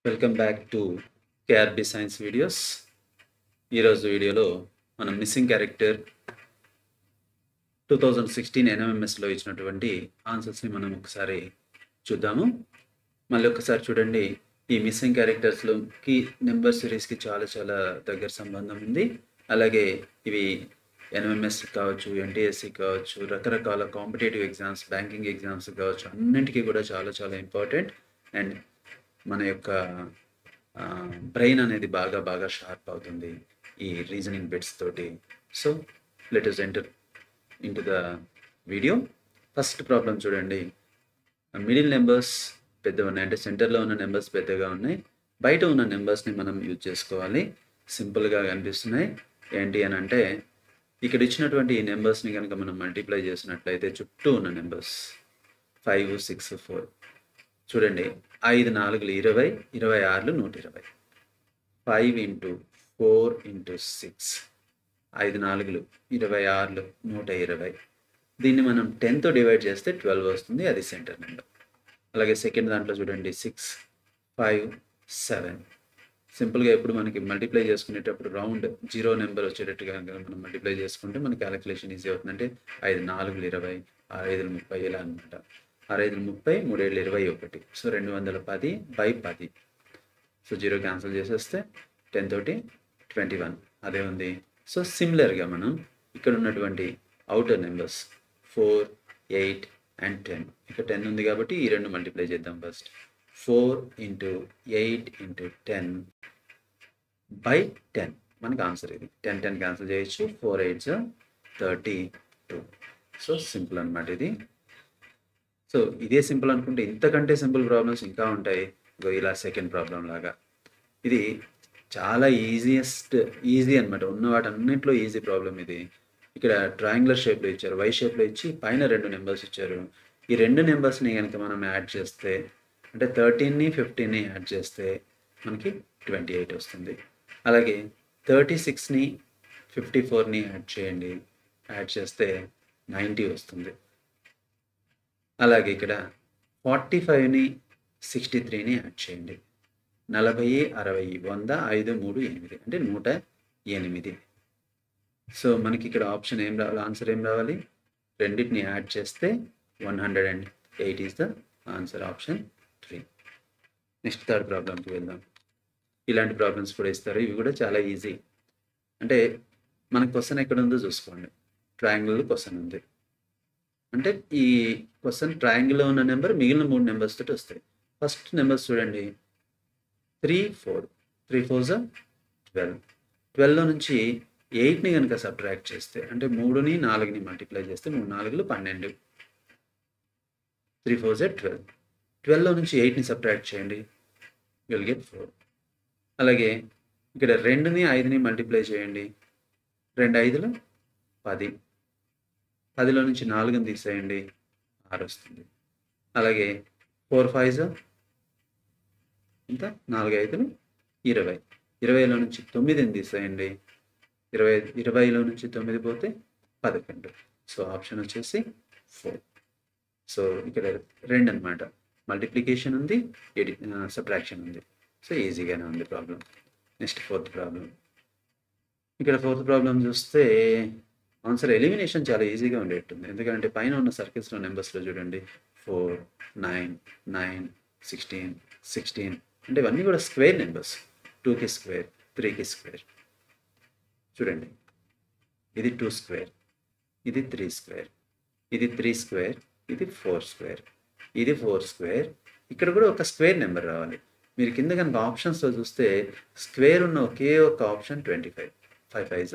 Welcome back to KRB science videos. ఈరోజు వీడియోలో మనం మిస్సింగ్ క్యారెక్టర్ 2016 ఎన్ఎంఎంఎస్లో ఇచ్చినటువంటి ఆన్సర్స్ని మనం ఒకసారి చూద్దాము. మళ్ళీ ఒకసారి చూడండి. ఈ మిస్సింగ్ క్యారెక్టర్స్లోకి నెంబర్ సిరీస్కి చాలా చాలా దగ్గర సంబంధం ఉంది. అలాగే ఇవి ఎన్ఎంఎస్ కావచ్చు, ఎన్టీఎస్సి కావచ్చు, రకరకాల కాంపిటేటివ్ ఎగ్జామ్స్, బ్యాంకింగ్ ఎగ్జామ్స్ కావచ్చు, అన్నింటికీ కూడా చాలా చాలా ఇంపార్టెంట్. అండ్ మన యొక్క బ్రెయిన్ అనేది బాగా షార్ప్ అవుతుంది ఈ రీజనింగ్ బిట్స్ తోటి. So let us enter into the video. First problem చూడండి. మిడిల్ నెంబర్స్ పెద్దగా ఉన్నాయి, అంటే సెంటర్లో ఉన్న నెంబర్స్ పెద్దగా ఉన్నాయి. బయట ఉన్న నెంబర్స్ని మనం యూజ్ చేసుకోవాలి. సింపుల్గా కనిపిస్తున్నాయి. ఏంటి అని అంటే, ఇక్కడ ఇచ్చినటువంటి ఈ నెంబర్స్ని కనుక మనం మల్టిప్లై చేసినట్లయితే చుట్టూ ఉన్న నెంబర్స్ 5, 6, 4 చూడండి. 5 4 20, 26 120. 5 into 4 into 6, 5 4 26 120. దీన్ని మనం 10తో డివైడ్ చేస్తే 12 వస్తుంది. అది సెంటర్ నెంబర్. అలాగే సెకండ్ దాంట్లో చూడండి, 6 5 7. సింపుల్గా ఎప్పుడు మనకి మల్టిప్లై చేసుకునేటప్పుడు రౌండ్ 0 నెంబర్ వచ్చేటట్టుగా మనం మల్టిప్లై చేసుకుంటే మన క్యాలిక్యులేషన్ ఈజీ అవుతుంది. అంటే 5 4 20, 6 5 30 ఇలా అనమాట. 6 5 30, 3 7 21. సో 210/10. సో 0 క్యాన్సిల్ చేసేస్తే 10 తోటి 21 అదే ఉంది. సో సిమిలర్గా మనం ఇక్కడ ఉన్నటువంటి అవుటర్ నెంబర్స్ 4, 8 and 10. ఇక్కడ 10 ఉంది కాబట్టి ఈ రెండు మల్టిప్లై చేద్దాం. ఫస్ట్ 4 into 8 into 10/10 మనకి ఆన్సర్ ఇది. 10 క్యాన్సిల్ చేయొచ్చు. 4 8 32. సో సింపుల్ అనమాట ఇది. సో ఇదే సింపుల్ అనుకుంటే ఇంతకంటే సింపుల్ ప్రాబ్లమ్స్ ఇంకా ఉంటాయి. ఇలా సెకండ్ ప్రాబ్లం లాగా ఇది చాలా ఈజీ అనమాట. ఉన్న వాటన్నింటిలో ఈజీ ప్రాబ్లం ఇది. ఇక్కడ ట్రయాంగులర్ షేప్లో ఇచ్చారు, వై షేప్లో ఇచ్చి పైన 2 నెంబర్స్ ఇచ్చారు. ఈ 2 నెంబర్స్ని కనుక మనం యాడ్ చేస్తే, అంటే 13ని 15ని యాడ్ చేస్తే మనకి 28 వస్తుంది. అలాగే 36ని 54ని యాడ్ చేయండి, యాడ్ చేస్తే 90 వస్తుంది. అలాగే ఇక్కడ 45ని 63ని యాడ్ చేయండి, 40 60 100 5 3 8 అంటే 108. సో మనకి ఇక్కడ ఆప్షన్ ఏం రావాలి, ఆన్సర్ ఏం రావాలి? రెండింటిని యాడ్ చేస్తే 108 is the answer, option 3. Next third ప్రాబ్లంకి వెళ్దాం. ఇలాంటి ప్రాబ్లమ్స్ కూడా ఇస్తారు. ఇవి కూడా చాలా ఈజీ. అంటే మనకి క్వశ్చన్ ఎక్కడ ఉందో చూసుకోండి. ట్రయాంగిల్ క్వశ్చన్ ఉంది అంటే ఈ క్వశ్చన్ ట్రయాంగిల్లో ఉన్న నెంబర్ మిగిలిన 3 నెంబర్స్ తోటి వస్తాయి. ఫస్ట్ నెంబర్స్ చూడండి, 3 4. 3 4s 12. 12లో నుంచి 8ని కనుక సబ్ట్రాక్ట్ చేస్తే, అంటే 3ని 4ని మల్టిప్లై చేస్తే 3 4 12. 3 4s 12. 12లో నుంచి 8ని సబ్ట్రాక్ట్ చేయండి, విల్ గెట్ 4. అలాగే ఇక్కడ 2ని 5ని మల్టిప్లై చేయండి, 2 5 10. 10లో నుంచి 4ని తీసేయండి, 6 వస్తుంది. అలాగే 4 5s ఇంత, 4 5 20. 20లో నుంచి 9ని తీసేయండి, 20లో నుంచి 9 పోతే 11. సో ఆప్షన్ వచ్చేసి 4. సో ఇక్కడ 2 అనమాట. మల్టిప్లికేషన్ ఉంది, సబ్ట్రాక్షన్ ఉంది. సో ఈజీగానే ఉంది ప్రాబ్లం. Next fourth problem. ఇక్కడ ఫోర్త్ ప్రాబ్లం చూస్తే ఆన్సర్ ఎలిమినేషన్ చాలా ఈజీగా ఉండేటుంది. ఎందుకంటే పైన ఉన్న సర్కిల్స్లో నెంబర్స్లో చూడండి, 4 9 9 16 16 అంటే ఇవన్నీ కూడా స్క్వేర్ నెంబర్స్. 2కి స్క్వేర్, 3కి స్క్వేర్. చూడండి, ఇది 2 స్క్వేర్, ఇది 3 స్క్వేర్, ఇది 3 స్క్వేర్, ఇది 4 స్క్వేర్, ఇది 4 స్క్వేర్. ఇక్కడ కూడా ఒక స్క్వేర్ నెంబర్ రావాలి. మీరు కింద కనుక ఆప్షన్స్లో చూస్తే స్క్వేర్ ఉన్న ఒకే ఒక ఆప్షన్ 25. 5 5s.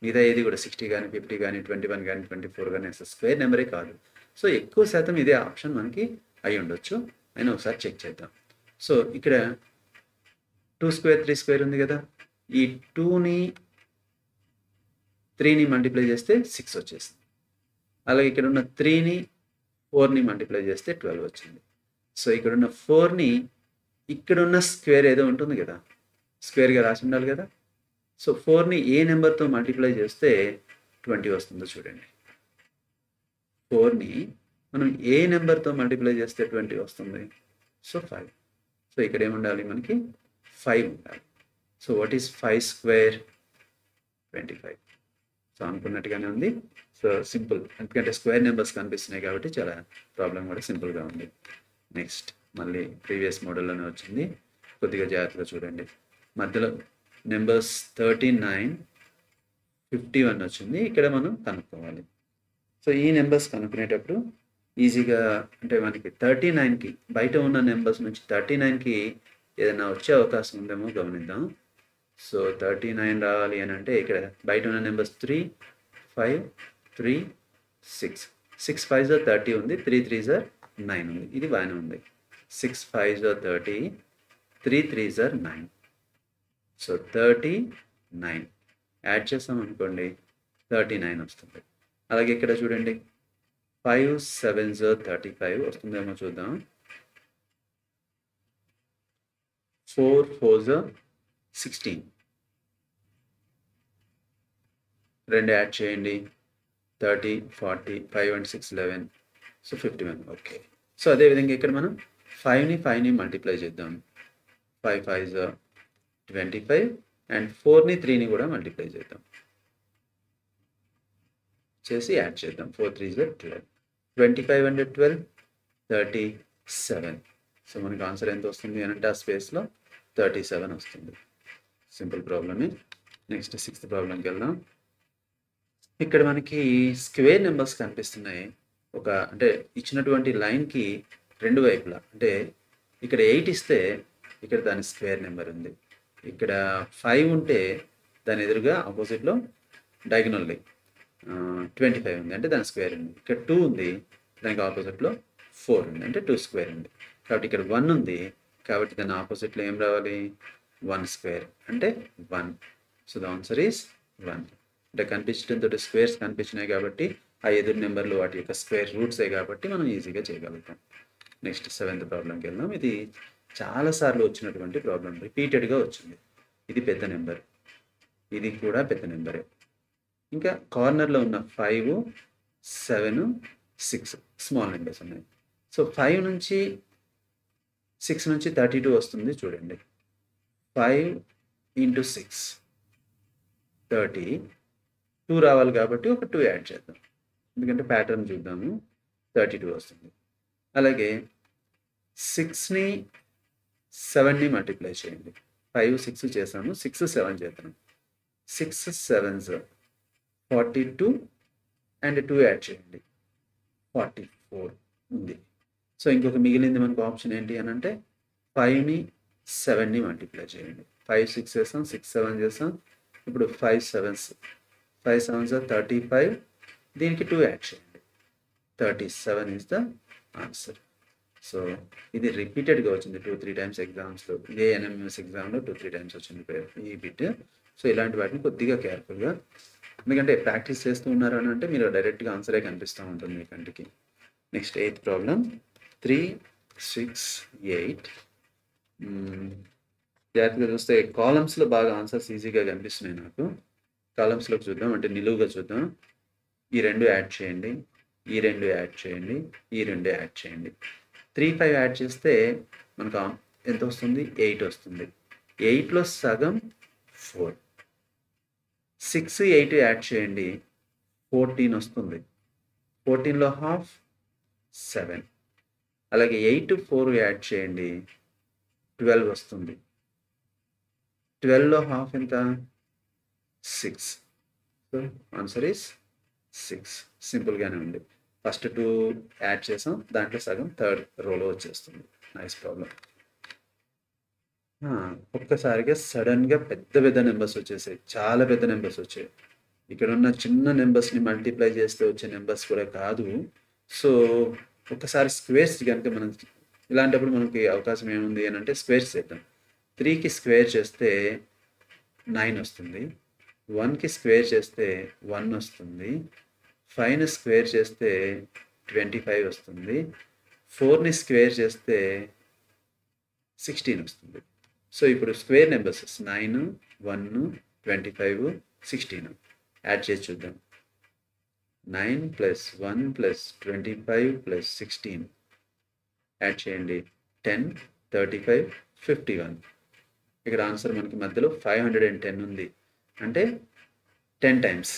మిగతా ఏది కూడా 60 కానీ 50 కానీ 21 కానీ 24 కానీ అసలు స్క్వేర్ నెంబరే కాదు. సో ఎక్కువ శాతం ఇదే ఆప్షన్ మనకి అయి ఉండొచ్చు. అయినా ఒకసారి చెక్ చేద్దాం. సో ఇక్కడ 2 స్క్వేర్ 3 స్క్వేర్ ఉంది కదా, ఈ 2ని 3ని మల్టిప్లై చేస్తే 6 వచ్చేసింది. అలాగే ఇక్కడ ఉన్న 3ని 4ని మల్టిప్లై చేస్తే 12 వచ్చింది. సో ఇక్కడ ఉన్న 4ని ఇక్కడున్న స్క్వేర్ ఏదో ఉంటుంది కదా, స్క్వేర్గా రాసి ఉండాలి కదా. సో 4ని ఏ నెంబర్తో మల్టిప్లై చేస్తే 20 వస్తుందో చూడండి. 4ని మనం ఏ నెంబర్తో మల్టిప్లై చేస్తే 20 వస్తుంది? సో 5. సో ఇక్కడ ఏముండాలి మనకి 5 ఉండాలి. So what is 5 square? 25. So అనుకున్నట్టుగానే ఉంది. సో సింపుల్, ఎందుకంటే స్క్వేర్ నెంబర్స్ కనిపిస్తున్నాయి కాబట్టి చాలా ప్రాబ్లం కూడా సింపుల్గా ఉంది. నెక్స్ట్ మళ్ళీ ప్రీవియస్ మోడల్లోనే వచ్చింది, కొద్దిగా జాగ్రత్తగా చూడండి. మధ్యలో నెంబర్స్ 39, 51 వచ్చింది. ఇక్కడ మనం కనుక్కోవాలి. సో ఈ నెంబర్స్ కనుక్కునేటప్పుడు ఈజీగా, అంటే మనకి 39కి బయట ఉన్న నెంబర్స్ నుంచి 39కి ఏదైనా వచ్చే అవకాశం ఉందేమో గమనిద్దాం. సో 39 రావాలి అని అంటే ఇక్కడ బయట ఉన్న నెంబర్స్ 3, 5, 3, 6. 6 5s are 30 ఉంది, 3 3s are 9 ఉంది. ఇది బాగానే ఉంది. 6 5s are 30, 3 3s are 9. So 39 add చేస్తాం అనుకోండి 39 వస్తుంది. అలాగే ఇక్కడ చూడండి 5 7s are 35 వస్తుందేమో చూద్దాం. 4 4s are 16. రెండు యాడ్ చేయండి 30 40, 5 and 6 11. సో 51. ఓకే. సో అదేవిధంగా ఇక్కడ మనం 5ని మల్టిప్లై చేద్దాం. 5 5s are 25 అండ్ 4ని 3ని కూడా మల్టిప్లై చేద్దాం. చేసి యాడ్ చేద్దాం. 4 3s are 12. 25 and 12 37. సో మనకి ఆన్సర్ ఎంత వస్తుంది అని అంటే ఆ స్పేస్లో 37 వస్తుంది. సింపుల్ ప్రాబ్లమే. నెక్స్ట్ 6th ప్రాబ్లంకి వెళ్దాం. ఇక్కడ మనకి స్క్వేర్ నెంబర్స్ కనిపిస్తున్నాయి. అంటే ఇచ్చినటువంటి లైన్కి రెండు వైపులా, అంటే ఇక్కడ 8 ఇస్తే ఇక్కడ దాని స్క్వేర్ నెంబర్ ఉంది. ఇక్కడ 5 ఉంటే దాని ఎదురుగా ఆపోజిట్లో డయాగనల్లీ 25 ఉంది, అంటే దాని స్క్వేర్ ఉంది. ఇక్కడ 2 ఉంది, దానికి ఆపోజిట్లో 4 ఉంది, అంటే 2 స్క్వేర్ ఉంది. కాబట్టి ఇక్కడ 1 ఉంది, కాబట్టి దాని ఆపోజిట్లో ఏం రావాలి? 1 స్క్వేర్, అంటే 1. So the answer is 1. అంటే కనిపించడంతో స్క్వేర్స్ కనిపించినాయి కాబట్టి ఆ ఎదురు నెంబర్లు వాటి యొక్క స్క్వేర్ రూట్సే కాబట్టి మనం ఈజీగా చేయగలుగుతాం. నెక్స్ట్ 7th ప్రాబ్లంకి వెళ్దాం. ఇది చాలాసార్లు వచ్చినటువంటి ప్రాబ్లం, రిపీటెడ్గా వచ్చింది. ఇది పెద్ద నెంబర్, ఇది కూడా పెద్ద నెంబరే. ఇంకా కార్నర్లో ఉన్న 5 7 6 స్మాల్ నెంబర్స్ ఉన్నాయి. సో 5 నుంచి 6 నుంచి 32 వస్తుంది. చూడండి 5 into 6 30, 2 రావాలి కాబట్టి ఒక 2 యాడ్ చేద్దాం, ఎందుకంటే ప్యాటర్న్ చూద్దాము. 32 వస్తుంది. అలాగే 6ని 7ని మల్టిప్లై చేయండి. 5 6 చేసాము, 6 7 చేద్దాం. 6 7s 42 అండ్ 2 యాడ్ చేయండి, 44 ఉంది. సో ఇంకొక మిగిలింది మనకు ఆప్షన్ ఏంటి అని అంటే 5ని 7ని మల్టిప్లై చేయండి. 5 6 చేస్తాం, 6 7 చేస్తాం. ఇప్పుడు 5 7s 35, దీనికి 2 యాడ్ చేయండి, 37 ఈజ్ ద ఆన్సర్. సో ఇది రిపీటెడ్గా వచ్చింది 2-3 టైమ్స్ ఎగ్జామ్స్లో. ఏఎన్ఎంఎస్ ఎగ్జామ్లో 2-3 టైమ్స్ వచ్చింది ఈ బిట్. సో ఇలాంటి వాటిని కొద్దిగా కేర్ఫుల్గా, ఎందుకంటే ప్రాక్టీస్ చేస్తూ ఉన్నారు అని అంటే మీరు డైరెక్ట్గా ఆన్సరే కనిపిస్తూ ఉంటుంది మీ కంటికి. Next 8th problem. 3 6 8. జాగ్రత్తగా చూస్తే కాలమ్స్లో బాగా ఆన్సర్స్ ఈజీగా కనిపిస్తున్నాయి నాకు. కాలమ్స్లోకి చూద్దాం, అంటే నిలువుగా చూద్దాం. ఈ 2 యాడ్ చేయండి, ఈ 2 యాడ్ చేయండి, ఈ 2 యాడ్ చేయండి. 3 5 యాడ్ చేస్తే మనకు ఎంత వస్తుంది? 8 వస్తుంది. 8లో సగం 4. 6 8 యాడ్ చేయండి, 14 వస్తుంది. 14లో హాఫ్ 7. అలాగే 8 4 యాడ్ చేయండి, 12 వస్తుంది. 12లో హాఫ్ ఎంత? 6. So answer is 6. సింపుల్గానే ఉంది. ఫస్ట్ 2 యాడ్ చేసాం, దాంట్లో సగం థర్డ్ రోలో వచ్చేస్తుంది. Nice problem. ఒక్కసారిగా సడన్గా పెద్ద పెద్ద నెంబర్స్ వచ్చేసాయి, చాలా పెద్ద నెంబర్స్ వచ్చాయి. ఇక్కడ ఉన్న చిన్న నెంబర్స్ని మల్టిప్లై చేస్తే వచ్చే నెంబర్స్ కూడా కాదు. సో ఒక్కసారి స్క్వేర్స్ కనుక మనం ఇలాంటప్పుడు మనకి అవకాశం ఏముంది అని అంటే స్క్వేర్స్ చేద్దాం. 3కి స్క్వేర్ చేస్తే 9 వస్తుంది. 1కి స్క్వేర్ చేస్తే 1 వస్తుంది. 5ని స్క్వేర్ చేస్తే 25 వస్తుంది. 4ని స్క్వేర్ చేస్తే 16 వస్తుంది. సో ఇప్పుడు స్క్వేర్ నెంబర్స్ 9 1 25 16 యాడ్ చేసి చూద్దాం. 9 + 1 + 25 + 16 యాడ్ చేయండి. 10 35, 51. ఇక్కడ ఆన్సర్ మనకి మధ్యలో 510 ఉంది. అంటే 10 టైమ్స్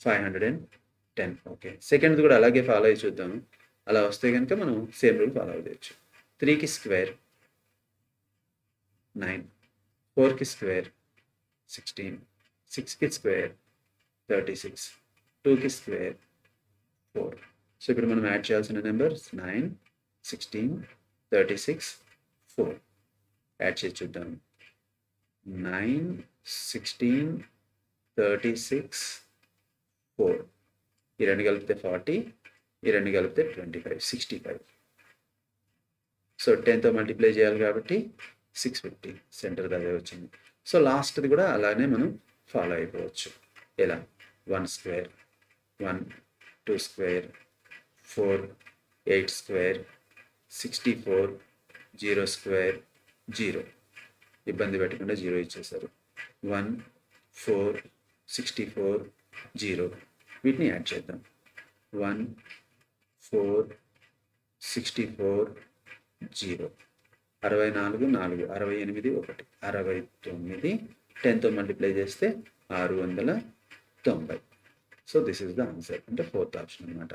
510. ఓకే, సెకండ్ కూడా అలాగే ఫాలో అయ్యి చూద్దాం. అలా వస్తే కనుక మనం సేమ్ రూల్ ఫాలో అవ్వచ్చు. 3కి స్క్వేర్ 9, 4కి స్క్వేర్ 16, 6కి స్క్వేర్ 36, 2కి స్క్వేర్ 4. సో ఇప్పుడు మనం యాడ్ చేయాల్సిన నెంబర్స్ 9, 16, 36, 4. యాడ్ చేసి చూద్దాం. 9, 16, 36, 4. ఈ రెండు కలిపితే 40, ఈ రెండు కలిపితే 25, 65. సో 10తో మల్టిప్లై చేయాలి కాబట్టి 650 సెంటర్ అదే వచ్చింది. సో లాస్ట్ది కూడా అలానే మనం ఫాలో అయిపోవచ్చు. ఎలా? 1 స్క్వేర్ 1, 2 స్క్వేర్ 4, 8 స్క్వేర్ 64, 0 స్క్వేర్ 0. ఇబ్బంది పెట్టకుండా 0 ఇచ్చేసారు. 1, 4, 64, 0. వీటిని యాడ్ చేద్దాం. 1, 4, 64, 0. 64, 4, 68, 1, 69. 10తో మల్టిప్లై చేస్తే 690. So this is the answer. అంటే 4th ఆప్షన్ అనమాట.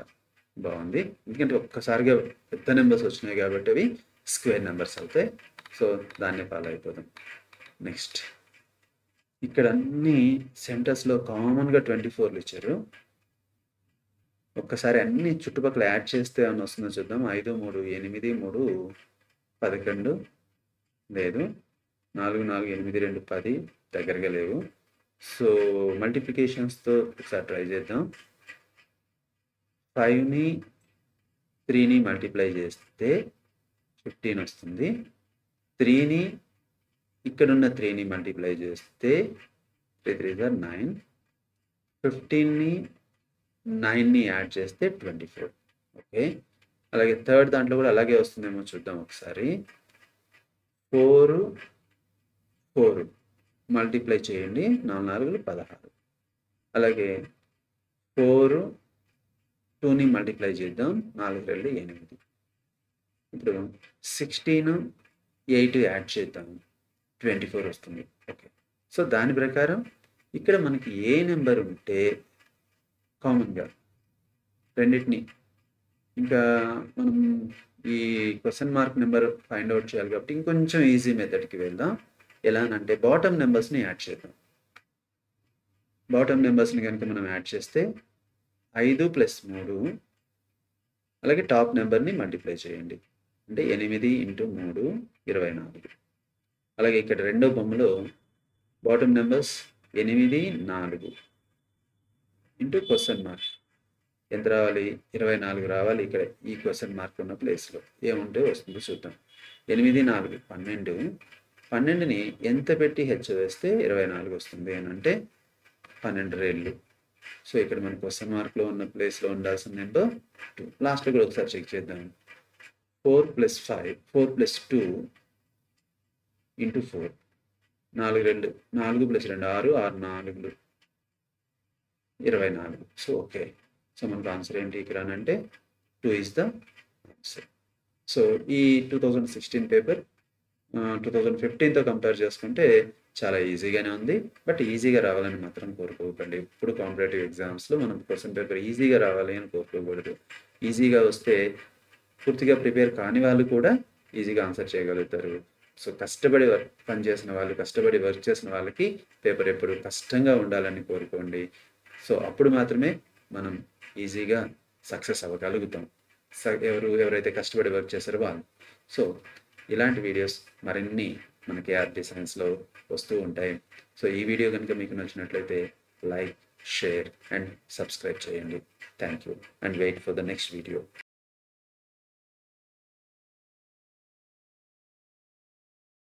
బాగుంది, ఎందుకంటే ఒక్కసారిగా పెద్ద నెంబర్స్ వచ్చినాయి కాబట్టి అవి స్క్వేర్ నెంబర్స్ అవుతాయి. సో దాన్ని ఫాలో అయిపోదాం. నెక్స్ట్ ఇక్కడ అన్ని సెంటర్స్లో కామన్గా 24లు ఇచ్చారు. ఒక్కసారి అన్ని చుట్టుపక్కల యాడ్ చేస్తే ఏమన్నా వస్తుందో చూద్దాం. 5, 3, 8, 3, 11 లేదు. 4, 4, 8, 2, 10 దగ్గరగా లేవు. సో మల్టిప్లికేషన్స్తో ఒకసారి ట్రై చేద్దాం. 5ని 3ని మల్టిప్లై చేస్తే 15 వస్తుంది. 3ని ఇక్కడున్న 3ని మల్టిప్లై చేస్తే 3 3 are 9. 15ని 9ని యాడ్ చేస్తే 24. ఓకే, అలాగే థర్డ్ దాంట్లో కూడా అలాగే వస్తుందేమో చూద్దాం ఒకసారి. 4 4 మల్టిప్లై చేయండి. 4 4 16. అలాగే 4 2ని మల్టిప్లై చేద్దాం. 4 2 8. ఇప్పుడు 16 8 యాడ్ చేద్దాం. 24 వస్తుంది. ఓకే, సో దాని ప్రకారం ఇక్కడ మనకి ఏ నెంబర్ ఉంటే కామన్గా రెండింటిని, ఇంకా మనం ఈ question mark number find out చేయాలి కాబట్టి ఇంకొంచెం ఈజీ మెథడ్కి వెళ్దాం. ఎలా అంటే బాటమ్ నెంబర్స్ని యాడ్ చేద్దాం. బాటమ్ నెంబర్స్ని కనుక మనం యాడ్ చేస్తే 5 + 3, అలాగే టాప్ నెంబర్ని మల్టిప్లై చేయండి. అంటే 8 × 3 24. అలాగే ఇక్కడ రెండో బొమ్మలో bottom numbers 8, 4 into question mark ఎంత రావాలి? 24 రావాలి. ఇక్కడ ఈ క్వశ్చన్ మార్క్ ఉన్న ప్లేస్లో ఏముంటే వస్తుందో చూద్దాం. 8 4 12. 12ని ఎంత పెట్టి హెచ్ వేస్తే 24 వస్తుంది అని అంటే 12 రెళ్ళు. సో ఇక్కడ మన క్వశ్చన్ మార్క్లో ఉన్న ప్లేస్లో ఉండాల్సిన నెంబర్ 2. లాస్ట్లో కూడా ఒకసారి చెక్ చేద్దాం. 4 + 5 4 + 2 × 4 4 2 4 + 2 6 6 4 24. సో ఓకే, సో మనకు ఆన్సర్ ఏంటి ఇక్కడ అని అంటే 2 ఈజ్ ద ఆన్సర్. సో ఈ 2016 పేపర్ 2015తో కంపేర్ చేసుకుంటే చాలా ఈజీగానే ఉంది. బట్ ఈజీగా రావాలని మాత్రం కోరుకోకండి. ఇప్పుడు కాంపిటేటివ్ ఎగ్జామ్స్లో మనం క్వశ్చన్ పేపర్ ఈజీగా రావాలి అని కోరుకోకూడదు. ఈజీగా వస్తే పూర్తిగా ప్రిపేర్ కాని వాళ్ళు కూడా ఈజీగా ఆన్సర్ చేయగలుగుతారు. సో కష్టపడి పనిచేసిన వాళ్ళు, కష్టపడి వర్క్ చేసిన వాళ్ళకి పేపర్ ఎప్పుడు కష్టంగా ఉండాలని కోరుకోండి. సో అప్పుడు మాత్రమే మనం ఈజీగా సక్సెస్ అవ్వగలుగుతాం. ఎవరైతే కష్టపడి వర్క్ చేశారో వాళ్ళు. సో ఇలాంటి వీడియోస్ మరిన్ని మనకి ఆర్టీ సైన్స్లో వస్తూ ఉంటాయి. సో ఈ వీడియో కనుక మీకు నచ్చినట్లయితే లైక్, షేర్ అండ్ సబ్స్క్రైబ్ చేయండి. Thank you and wait for the next video.